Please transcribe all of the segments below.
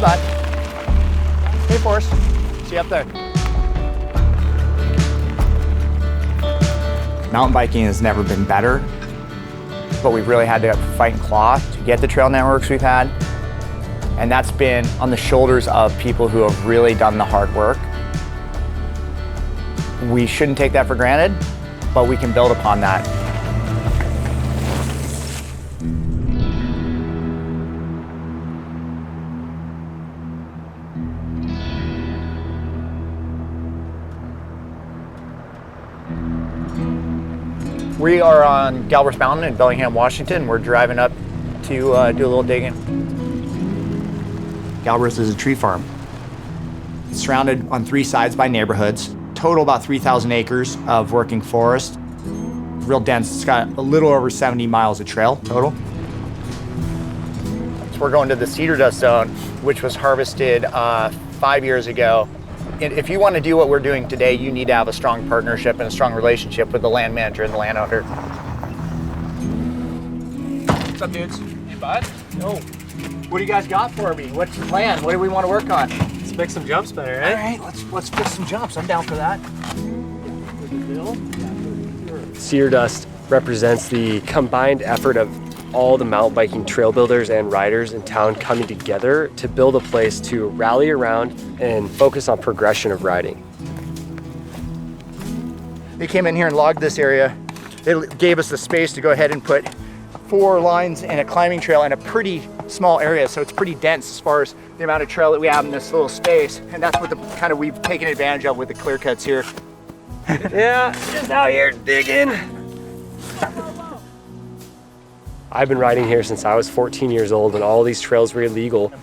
bud. Hey, Forrest. See you up there. Mountain biking has never been better, but we've really had to fight and claw to get the trail networks we've had. And that's been on the shoulders of people who have really done the hard work. We shouldn't take that for granted, but we can build upon that. We are on Galver Mountain in Bellingham, Washington. We're driving up to do a little digging. Galver is a tree farm. It's surrounded on 3 sides by neighborhoods. Total about 3,000 acres of working forest. Real dense. It's got a little over 70 miles of trail total. So we're going to the Cedar Dust zone, which was harvested 5 years ago. If you want to do what we're doing today, you need to have a strong partnership and a strong relationship with the land manager and the landowner. What's up, dudes? Hey, bud. Yo. What do you guys got for me? What's the plan? What do we want to work on? Let's make some jumps better, right? All right, let's fix some jumps. I'm down for that. Cedar Dust represents the combined effort of all the mountain biking trail builders and riders in town coming together to build a place to rally around and focus on progression of riding. They came in here and logged this area. It gave us the space to go ahead and put 4 lines and a climbing trail in a pretty small area, so it's pretty dense as far as the amount of trail that we have in this little space, and that's what we've taken advantage of with the clear cuts here. Yeah, just out here digging. I've been riding here since I was 14 years old and all these trails were illegal.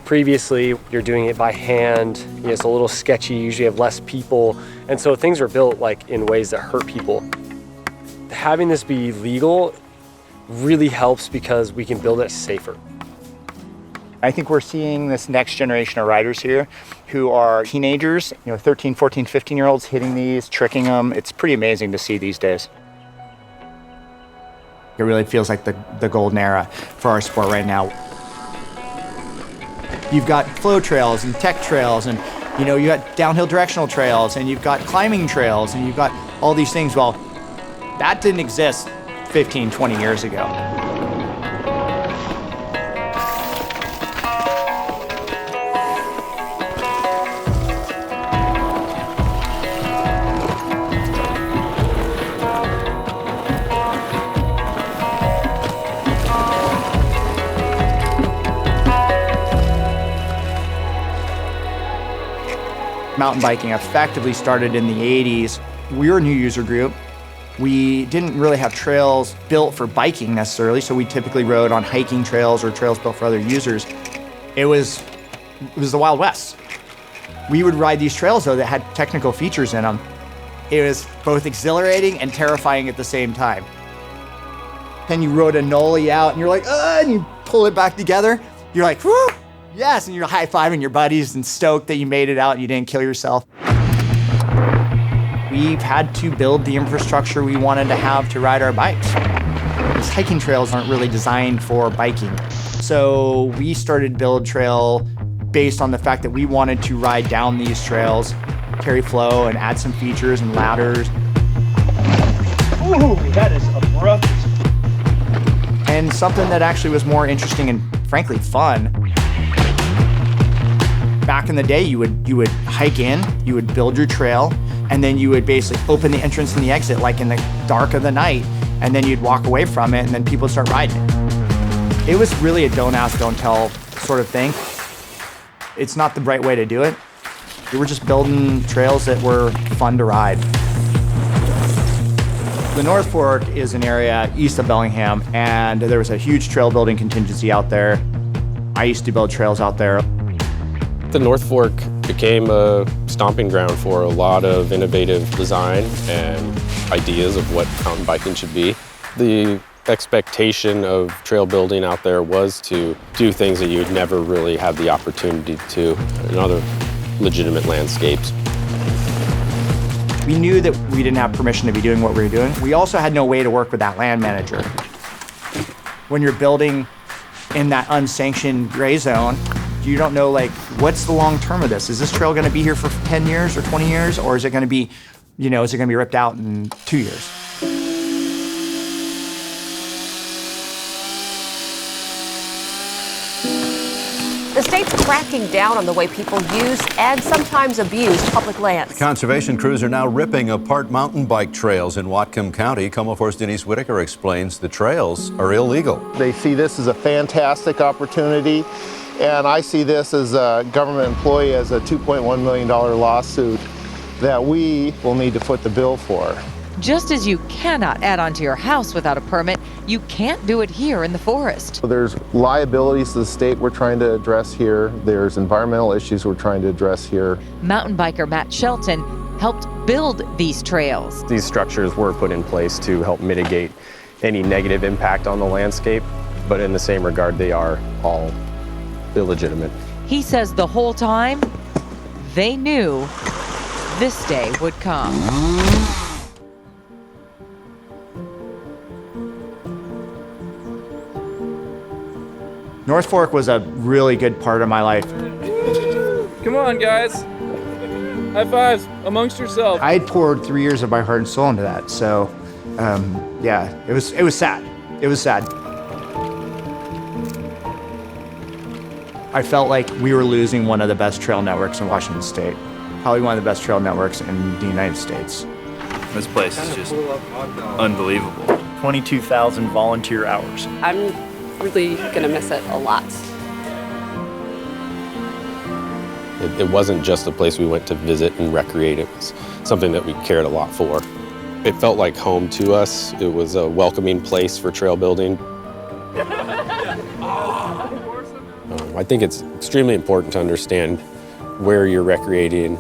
Previously, you're doing it by hand. It's a little sketchy, you usually have less people. And so things are built like in ways that hurt people. Having this be legal really helps because we can build it safer. I think we're seeing this next generation of riders here who are teenagers, 13, 14, 15-year-olds hitting these, tricking them. It's pretty amazing to see these days. It really feels like the golden era for our sport right now. You've got flow trails and tech trails, and you got downhill directional trails, and you've got climbing trails, and you've got all these things. Well, that didn't exist 15, 20 years ago. Mountain biking effectively started in the 80s. We were a new user group. We didn't really have trails built for biking necessarily, so we typically rode on hiking trails or trails built for other users. It was the Wild West. We would ride these trails, though, that had technical features in them. It was both exhilarating and terrifying at the same time. Then you rode a nollie out, and you're like, and you pull it back together. You're like, whoo! Yes, and you're high-fiving your buddies and stoked that you made it out and you didn't kill yourself. We've had to build the infrastructure we wanted to have to ride our bikes. These hiking trails aren't really designed for biking. So we started Build Trail based on the fact that we wanted to ride down these trails, carry flow, and add some features and ladders. Ooh, that is abrupt. And something that actually was more interesting and frankly fun. Back in the day, you would hike in, you would build your trail, and then you would basically open the entrance and the exit like in the dark of the night, and then you'd walk away from it, and then people would start riding it. It was really a don't ask, don't tell sort of thing. It's not the right way to do it. We were just building trails that were fun to ride. The North Fork is an area east of Bellingham, and there was a huge trail building contingency out there. I used to build trails out there. The North Fork became a stomping ground for a lot of innovative design and ideas of what mountain biking should be. The expectation of trail building out there was to do things that you'd never really have the opportunity to in other legitimate landscapes. We knew that we didn't have permission to be doing what we were doing. We also had no way to work with that land manager. When you're building in that unsanctioned gray zone, You don't know, like, what's the long term of this? Is this trail gonna be here for 10 years or 20 years? Or is it gonna be, is it gonna be ripped out in 2 years? The state's cracking down on the way people use and sometimes abuse public lands. Conservation crews are now ripping apart mountain bike trails in Whatcom County. KOMO4's Denise Whitaker explains the trails are illegal. They see this as a fantastic opportunity, and I see this as a government employee as a $2.1 million lawsuit that we will need to foot the bill for. Just as you cannot add on to your house without a permit, you can't do it here in the forest. So there's liabilities to the state we're trying to address here. There's environmental issues we're trying to address here. Mountain biker Matt Shelton helped build these trails. These structures were put in place to help mitigate any negative impact on the landscape, but in the same regard, they are all illegitimate. He says the whole time, they knew this day would come. North Fork was a really good part of my life. Come on, guys. High fives amongst yourselves. I had poured 3 years of my heart and soul into that. So, yeah, it was sad. It was sad. I felt like we were losing one of the best trail networks in Washington State. Probably one of the best trail networks in the United States. This place is just unbelievable. 22,000 volunteer hours. I'm really gonna miss it a lot. It wasn't just a place we went to visit and recreate. It was something that we cared a lot for. It felt like home to us. It was a welcoming place for trail building. I think it's extremely important to understand where you're recreating,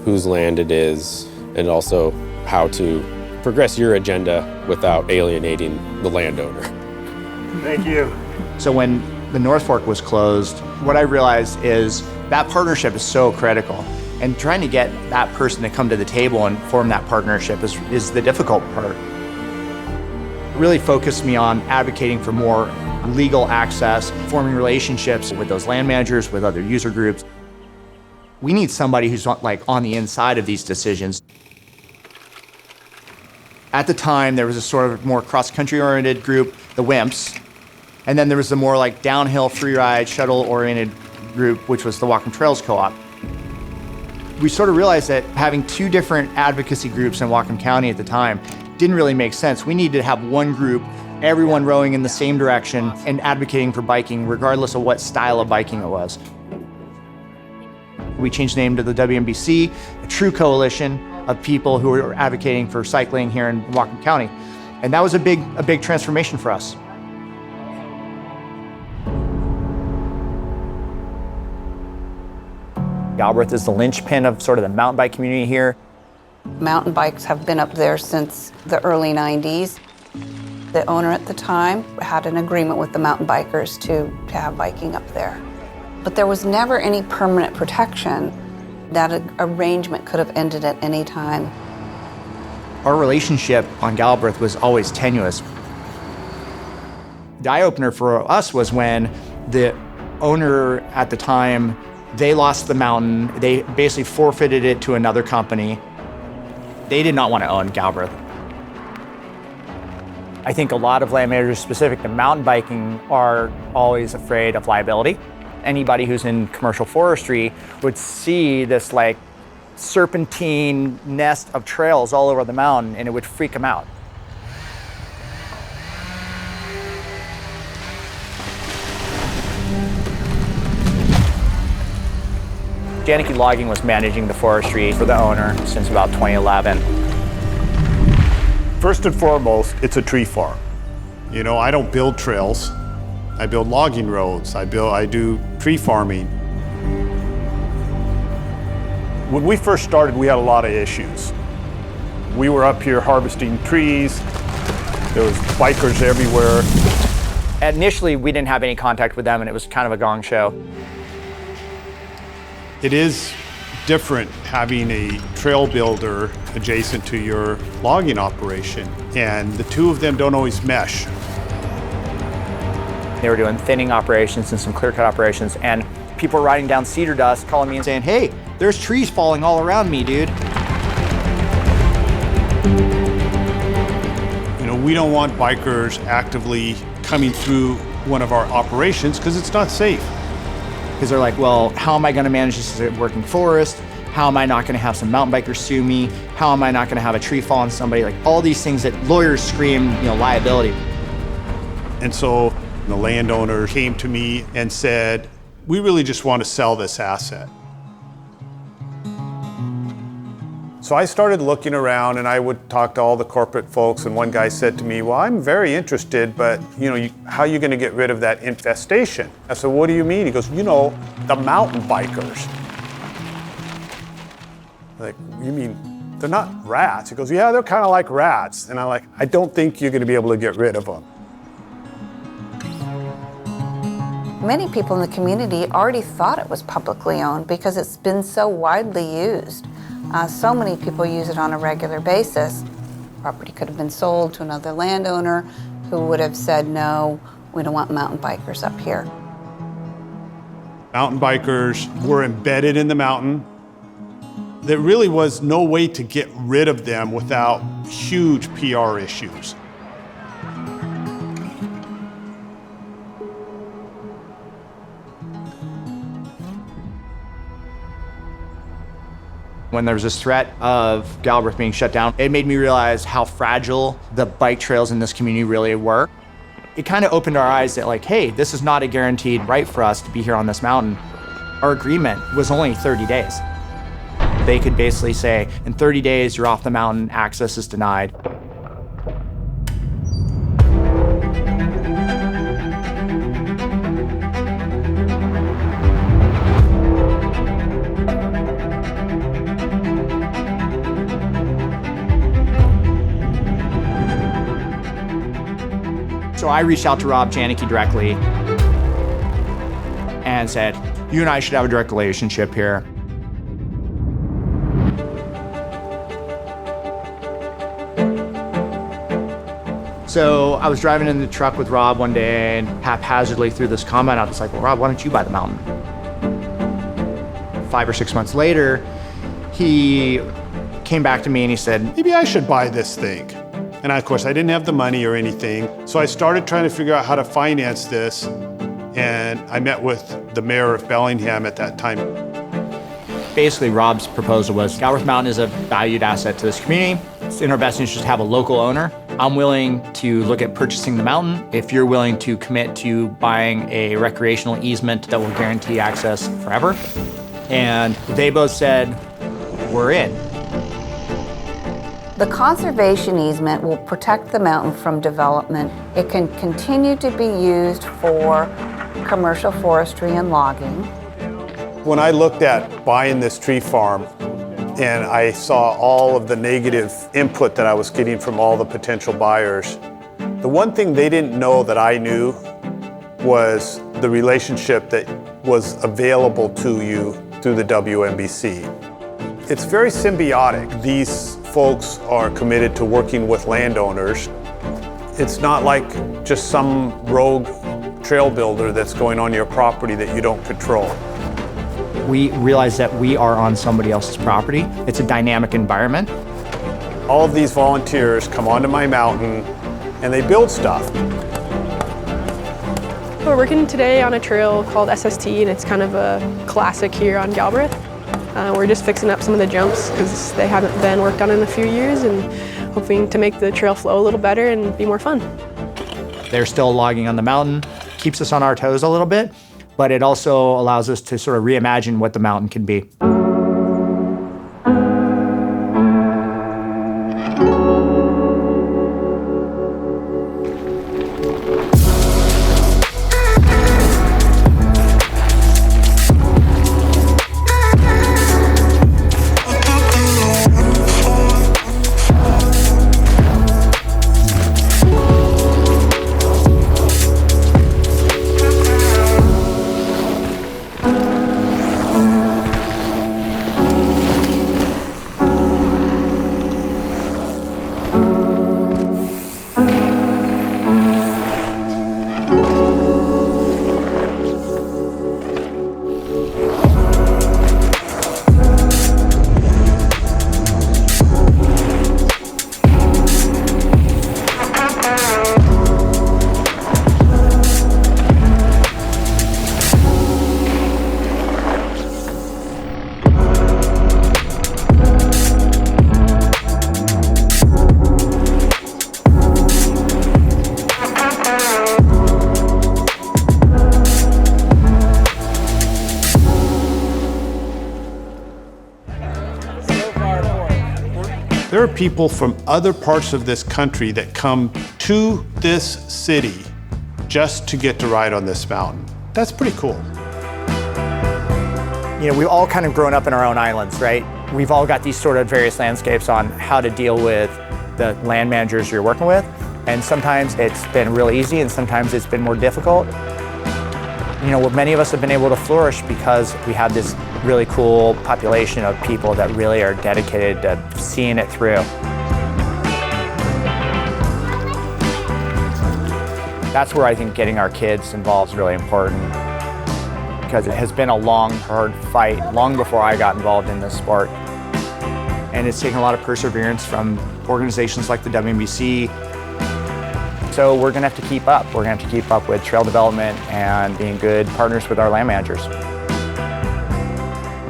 whose land it is, and also how to progress your agenda without alienating the landowner. Thank you. So when the North Fork was closed, what I realized is that partnership is so critical. And trying to get that person to come to the table and form that partnership is the difficult part. It really focused me on advocating for more legal access, forming relationships with those land managers, with other user groups. We need somebody who's like on the inside of these decisions. At the time, there was a sort of more cross-country oriented group, the WIMPs, and then there was the more like downhill free ride shuttle oriented group, which was the Whatcom Trails Co-op. We sort of realized that having two different advocacy groups in Whatcom County at the time didn't really make sense. We needed to have one group, everyone rowing in the same direction and advocating for biking, regardless of what style of biking it was. We changed the name to the WMBC, a true coalition of people who were advocating for cycling here in Whatcom County. And that was a big transformation for us. Galbraith is the linchpin of sort of the mountain bike community here. Mountain bikes have been up there since the early 90s. The owner at the time had an agreement with the mountain bikers to have biking up there. But there was never any permanent protection. That arrangement could have ended at any time. Our relationship on Galbraith was always tenuous. The eye-opener for us was when the owner at the time, they lost the mountain. They basically forfeited it to another company. They did not want to own Galbraith. I think a lot of land managers specific to mountain biking are always afraid of liability. Anybody who's in commercial forestry would see this like serpentine nest of trails all over the mountain and it would freak them out. Janicki Logging was managing the forestry for the owner since about 2011. First and foremost, it's a tree farm. You know, I don't build trails. I build logging roads. I do tree farming. When we first started, we had a lot of issues. We were up here harvesting trees. There was bikers everywhere. Initially, we didn't have any contact with them and it was kind of a gong show. It is different having a trail builder adjacent to your logging operation, and the two of them don't always mesh. They were doing thinning operations and some clear cut operations, and People are riding down Cedar Dust calling me and saying, hey, there's trees falling all around me, dude. You know, we don't want bikers actively coming through one of our operations because it's not safe. Because they're like, well, how am I going to manage this as a working forest? How am I not going to have some mountain bikers sue me? How am I not going to have a tree fall on somebody? Like all these things that lawyers scream, liability. And so the landowner came to me and said, we really just want to sell this asset. So I started looking around and I would talk to all the corporate folks, and one guy said to me, well, I'm very interested, but how are you going to get rid of that infestation? I said, what do you mean? He goes, the mountain bikers. Like, you mean they're not rats? He goes, yeah, they're kind of like rats. And I'm like, I don't think you're going to be able to get rid of them. Many people in the community already thought it was publicly owned because it's been so widely used. So many people use it on a regular basis. Property could have been sold to another landowner who would have said, no, we don't want mountain bikers up here. Mountain bikers were embedded in the mountain. There really was no way to get rid of them without huge PR issues. When there was this threat of Galver being shut down, it made me realize how fragile the bike trails in this community really were. It kind of opened our eyes that like, hey, this is not a guaranteed right for us to be here on this mountain. Our agreement was only 30 days. They could basically say, in 30 days, you're off the mountain, access is denied. So I reached out to Rob Janicki directly and said, you and I should have a direct relationship here. So I was driving in the truck with Rob one day and haphazardly threw this comment out. It's like, well, Rob, why don't you buy the mountain? 5 or 6 months later, he came back to me and he said, maybe I should buy this thing. And of course, I didn't have the money or anything. So I started trying to figure out how to finance this. And I met with the mayor of Bellingham at that time. Basically, Rob's proposal was, Galver Mountain is a valued asset to this community. It's in our best interest to have a local owner. I'm willing to look at purchasing the mountain if you're willing to commit to buying a recreational easement that will guarantee access forever. And they both said, we're in. The conservation easement will protect the mountain from development. It can continue to be used for commercial forestry and logging. When I looked at buying this tree farm and I saw all of the negative input that I was getting from all the potential buyers, the one thing they didn't know that I knew was the relationship that was available to you through the WMBC. It's very symbiotic. These folks are committed to working with landowners. It's not like just some rogue trail builder that's going on your property that you don't control. We realize that we are on somebody else's property. It's a dynamic environment. All of these volunteers come onto my mountain and they build stuff. We're working today on a trail called SST, and it's kind of a classic here on Galver. We're just fixing up some of the jumps because they haven't been worked on in a few years, and hoping to make the trail flow a little better and be more fun. They're still logging on the mountain, keeps us on our toes a little bit, but it also allows us to sort of reimagine what the mountain can be. there are people from other parts of this country that come to this city just to get to ride on this mountain. That's pretty cool. You know, we've all kind of grown up in our own islands, right? We've all got these sort of various landscapes on how to deal with the land managers you're working with. And sometimes it's been really easy and sometimes it's been more difficult. You know, many of us have been able to flourish because we have this really cool population of people that really are dedicated to seeing it through. That's where I think getting our kids involved is really important, because it has been a long, hard fight long before I got involved in this sport. And it's taken a lot of perseverance from organizations like the WMBC. So we're gonna have to keep up. We're gonna have to keep up with trail development and being good partners with our land managers.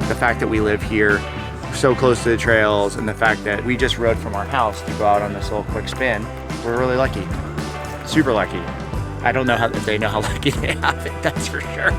The fact that we live here so close to the trails and the fact that we just rode from our house to go out on this little quick spin, we're really lucky, super lucky. I don't know if they know how lucky they have it, that's for sure.